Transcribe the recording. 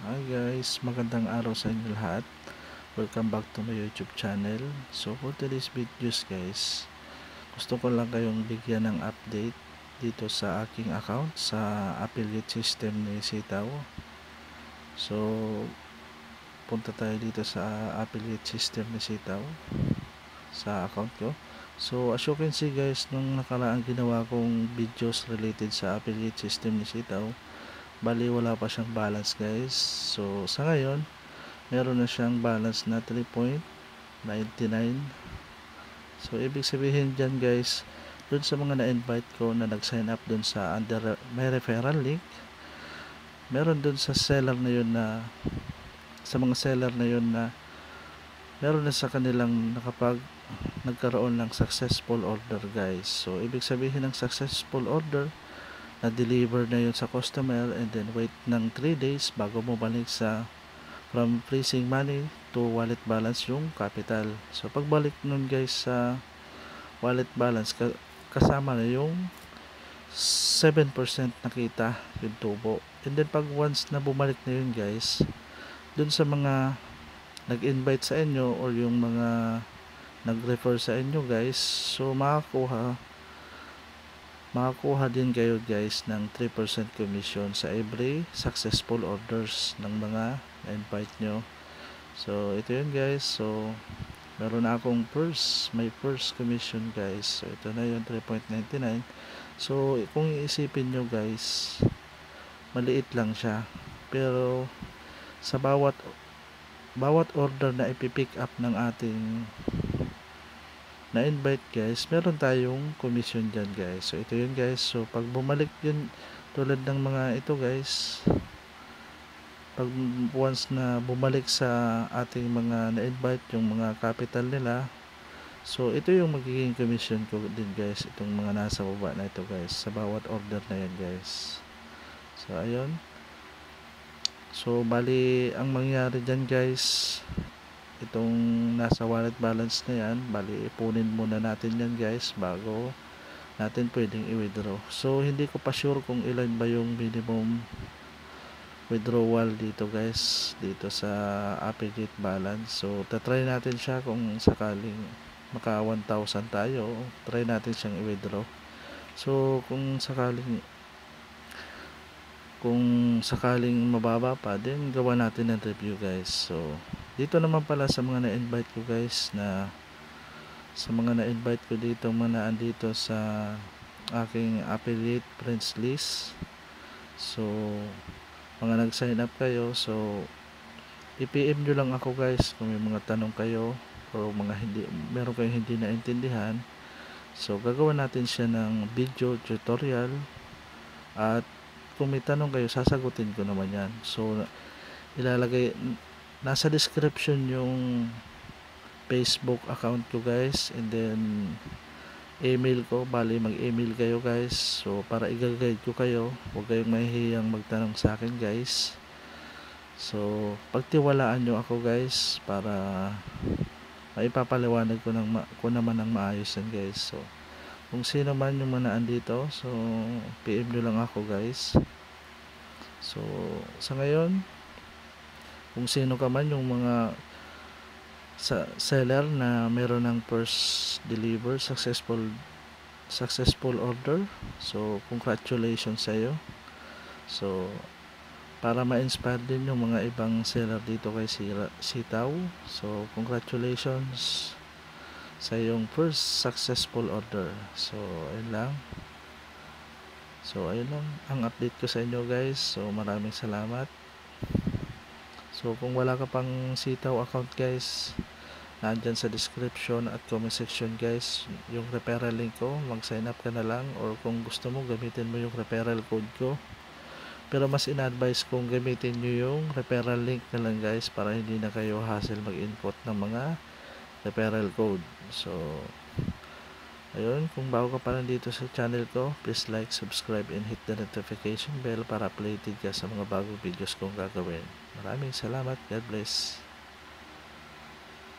Hi guys, magandang araw sa inyo lahat. Welcome back to my YouTube channel. So for today's videos guys, gusto ko lang kayong bigyan ng update dito sa aking account sa affiliate system ni Sitaw. So punta tayo dito sa affiliate system ni Sitaw sa account ko. So as you can see guys, nung nakaraang ginawa kong videos related sa affiliate system ni Sitaw, bali wala pa siyang balance guys. So sa ngayon meron na siyang balance na 3.99. So ibig sabihin dyan guys, dun sa mga na-invite ko na nag-sign up dun sa under may referral link, meron dun sa seller na yun na sa mga seller na yun na meron na sa kanilang nagkaroon ng successful order guys. So ibig sabihin ng successful order, na-deliver na yun sa customer, and then wait ng 3 days bago mo balik sa from freezing money to wallet balance yung capital. So pagbalik nun guys sa wallet balance, kasama na yung 7% nakita yung tubo. And then pag once na bumalik na yun guys, dun sa mga nag-invite sa inyo or yung mga nag-refer sa inyo guys, so makakuha din kayo guys ng 3% commission sa every successful orders ng mga na-invite nyo. So ito yun guys. So meron na akong may first commission guys. So ito na yun, 3.99. So kung iisipin nyo guys, maliit lang siya, pero sa bawat order na ipipick up ng ating na-invite guys, meron tayong commission dyan guys. So ito yun guys. So pag bumalik yun, tulad ng mga ito guys, pag once na bumalik sa ating mga na-invite yung mga capital nila, so ito yung magiging commission ko din guys, itong mga nasa baba na ito guys, sa bawat order na yan guys. So ayun. So bali ang mangyari dyan guys, itong nasa wallet balance na yan, bali ipunin muna natin yan guys bago natin pwedeng i-withdraw. So hindi ko pa sure kung ilan ba yung minimum withdrawal dito guys, dito sa affiliate balance. So tatry natin siya, kung sakaling maka 1,000 tayo, try natin siyang i-withdraw. So kung sakaling mababa pa, then gawa natin ng review guys. So dito naman pala sa mga na-invite ko guys, dito mga andito sa aking affiliate friends list. So mga nag-sign up kayo, so i-PM nyo lang ako guys kung may mga tanong kayo o meron kayong hindi naintindihan. So gagawa natin siya ng video tutorial, at kung may tanong kayo, sasagutin ko naman yan. So nasa description yung Facebook account ko guys, and then email ko. Bali mag-email kayo guys, so para i-guide ko kayo, huwag kayong mahihiyang magtanong sa akin guys. So pagtiwalaan nyo ako guys, para maipapaliwanag ko naman ng maayos yan guys. So kung sino man yung manaan dito, so PM nyo lang ako guys. So sa ngayon, kung sino ka man yung mga seller na meron ng first deliver successful order, so congratulations sa iyo. So para ma-inspire din yung mga ibang seller dito kay Sitaw, so congratulations sa iyong first successful order. So ayun lang. So ayun lang ang update ko sa inyo guys. So maraming salamat. So kung wala ka pang Sitaw account guys, nandyan sa description at comment section guys yung referral link ko. Mag-sign up ka na lang, or kung gusto mo gamitin mo yung referral code ko, pero mas in-advise kong gamitin nyo yung referral link na lang guys, para hindi na kayo hassle mag-input ng mga referral code. So ayun, kung bago ka pa lang dito sa channel ko, please like, subscribe, and hit the notification bell para updated ka sa mga bagong videos kong gagawin. Maraming salamat. God bless.